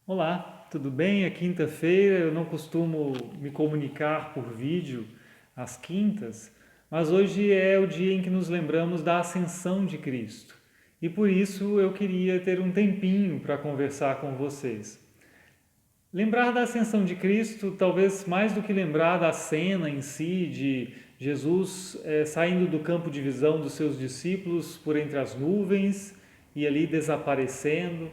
Olá, tudo bem? É quinta-feira, eu não costumo me comunicar por vídeo às quintas, mas hoje é o dia em que nos lembramos da ascensão de Cristo. E por isso eu queria ter um tempinho para conversar com vocês. Lembrar da ascensão de Cristo, talvez mais do que lembrar da cena em si, de Jesus saindo do campo de visão dos seus discípulos por entre as nuvens e ali desaparecendo.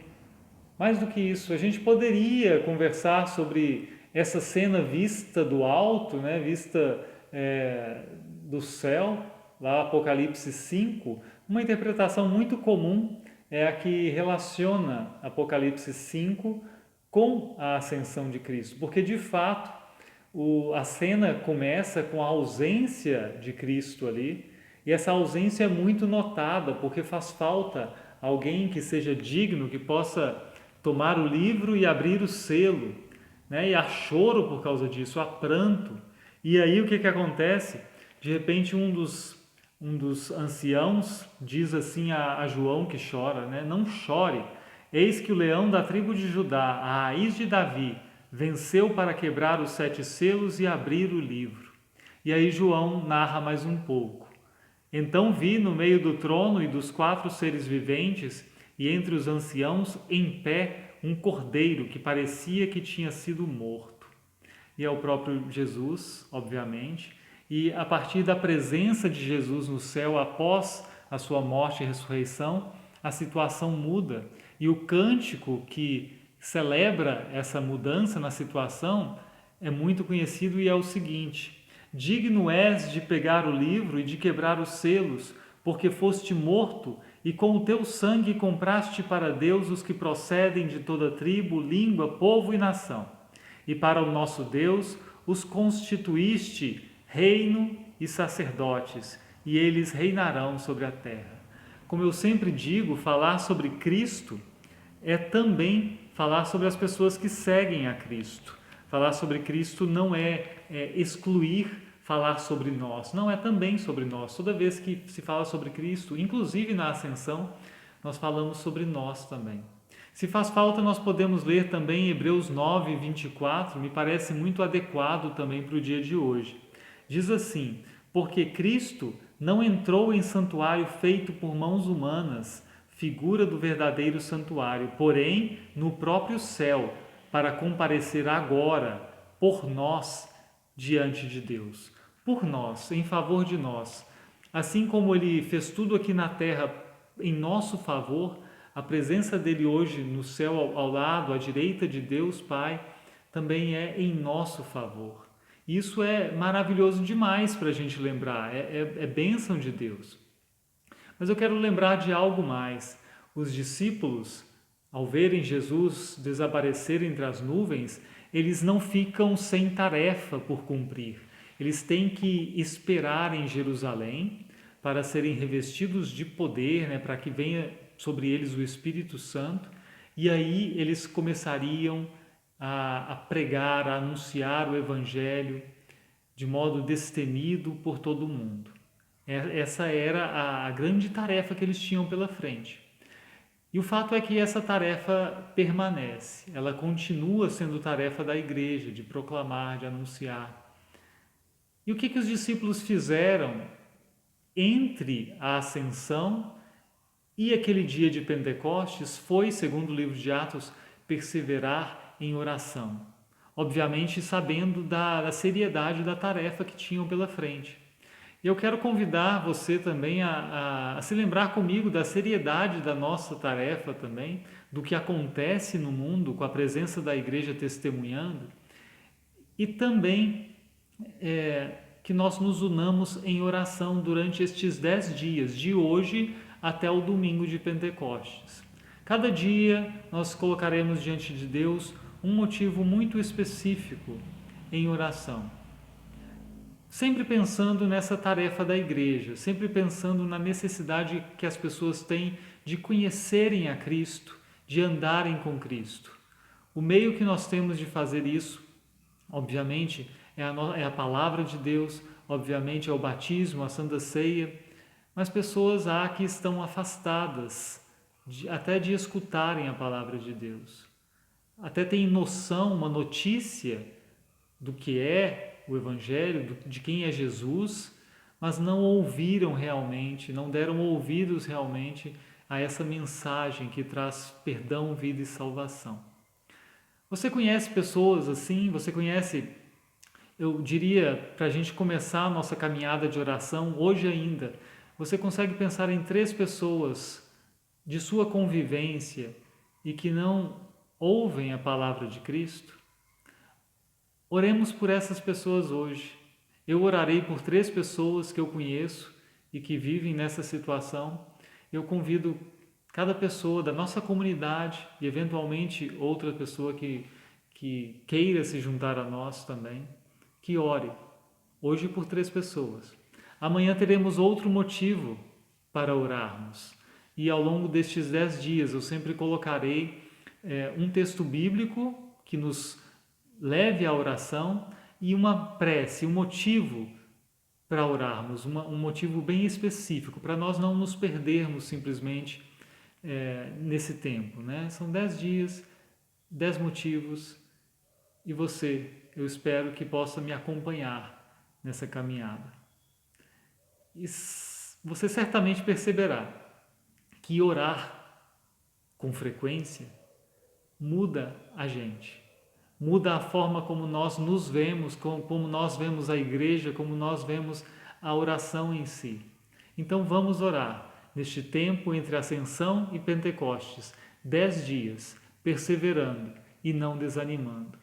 Mais do que isso, a gente poderia conversar sobre essa cena vista do alto, né, vista do céu, lá Apocalipse 5. Uma interpretação muito comum é a que relaciona Apocalipse 5 com a ascensão de Cristo, porque de fato a cena começa com a ausência de Cristo ali, e essa ausência é muito notada, porque faz falta alguém que seja digno, que possa tomar o livro e abrir o selo, né? E há choro por causa disso, há pranto. E aí o que que acontece? De repente um dos anciãos diz assim a João que chora, né? Não chore, eis que o leão da tribo de Judá, a raiz de Davi, venceu para quebrar os 7 selos e abrir o livro. E aí João narra mais um pouco. Então vi no meio do trono e dos 4 seres viventes e entre os anciãos em pé um cordeiro que parecia que tinha sido morto. E é o próprio Jesus, obviamente. E a partir da presença de Jesus no céu após a sua morte e ressurreição, a situação muda. E o cântico que celebra essa mudança na situação é muito conhecido e é o seguinte: digno és de pegar o livro e de quebrar os selos, porque foste morto e com o teu sangue compraste para Deus os que procedem de toda tribo, língua, povo e nação. E para o nosso Deus os constituíste reino e sacerdotes, e eles reinarão sobre a terra. Como eu sempre digo, falar sobre Cristo é também falar sobre as pessoas que seguem a Cristo. Falar sobre Cristo não é excluir falar sobre nós, não é também sobre nós. Toda vez que se fala sobre Cristo, inclusive na ascensão, nós falamos sobre nós também. Se faz falta, nós podemos ler também Hebreus 9, 24, me parece muito adequado também para o dia de hoje. Diz assim: porque Cristo não entrou em santuário feito por mãos humanas, figura do verdadeiro santuário, porém no próprio céu, para comparecer agora por nós diante de Deus. Por nós, em favor de nós. Assim como ele fez tudo aqui na terra em nosso favor, a presença dele hoje no céu ao lado, à direita de Deus Pai, também é em nosso favor. Isso é maravilhoso demais para a gente lembrar, é bênção de Deus. Mas eu quero lembrar de algo mais. Os discípulos, ao verem Jesus desaparecer entre as nuvens, eles não ficam sem tarefa por cumprir. Eles têm que esperar em Jerusalém para serem revestidos de poder, né, para que venha sobre eles o Espírito Santo, e aí eles começariam a pregar, a anunciar o Evangelho de modo destemido por todo o mundo. Essa era a grande tarefa que eles tinham pela frente. E o fato é que essa tarefa permanece, ela continua sendo tarefa da igreja, de proclamar, de anunciar. E o que que os discípulos fizeram entre a ascensão e aquele dia de Pentecostes foi, segundo o livro de Atos, perseverar em oração. Obviamente sabendo da seriedade da tarefa que tinham pela frente. E eu quero convidar você também a se lembrar comigo da seriedade da nossa tarefa também, do que acontece no mundo com a presença da igreja testemunhando, e também que nós nos unamos em oração durante estes 10 dias, de hoje até o domingo de Pentecostes. Cada dia nós colocaremos diante de Deus um motivo muito específico em oração. Sempre pensando nessa tarefa da igreja, sempre pensando na necessidade que as pessoas têm de conhecerem a Cristo, de andarem com Cristo. O meio que nós temos de fazer isso, obviamente, é a palavra de Deus, obviamente é o batismo, a Santa Ceia, mas pessoas há que estão afastadas até de escutarem a palavra de Deus. até têm noção, uma notícia do que é o Evangelho, de quem é Jesus, mas não ouviram realmente, não deram ouvidos realmente a essa mensagem que traz perdão, vida e salvação. Você conhece pessoas assim? Você conhece, eu diria, para a gente começar a nossa caminhada de oração hoje ainda, você consegue pensar em 3 pessoas de sua convivência e que não ouvem a palavra de Cristo? Oremos por essas pessoas hoje. Eu orarei por 3 pessoas que eu conheço e que vivem nessa situação. Eu convido cada pessoa da nossa comunidade e eventualmente outra pessoa que queira se juntar a nós também, que ore hoje por 3 pessoas. Amanhã teremos outro motivo para orarmos. E ao longo destes 10 dias eu sempre colocarei um texto bíblico que nos leve à oração e uma prece, um motivo para orarmos, um motivo bem específico, para nós não nos perdermos simplesmente nesse tempo. Né? São 10 dias, 10 motivos, e você, eu espero que possa me acompanhar nessa caminhada. E você certamente perceberá que orar com frequência muda a gente. Muda a forma como nós nos vemos, como nós vemos a igreja, como nós vemos a oração em si. Então vamos orar neste tempo entre Ascensão e Pentecostes, 10 dias, perseverando e não desanimando.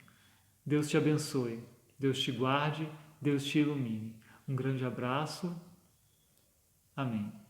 Deus te abençoe, Deus te guarde, Deus te ilumine. Um grande abraço. Amém.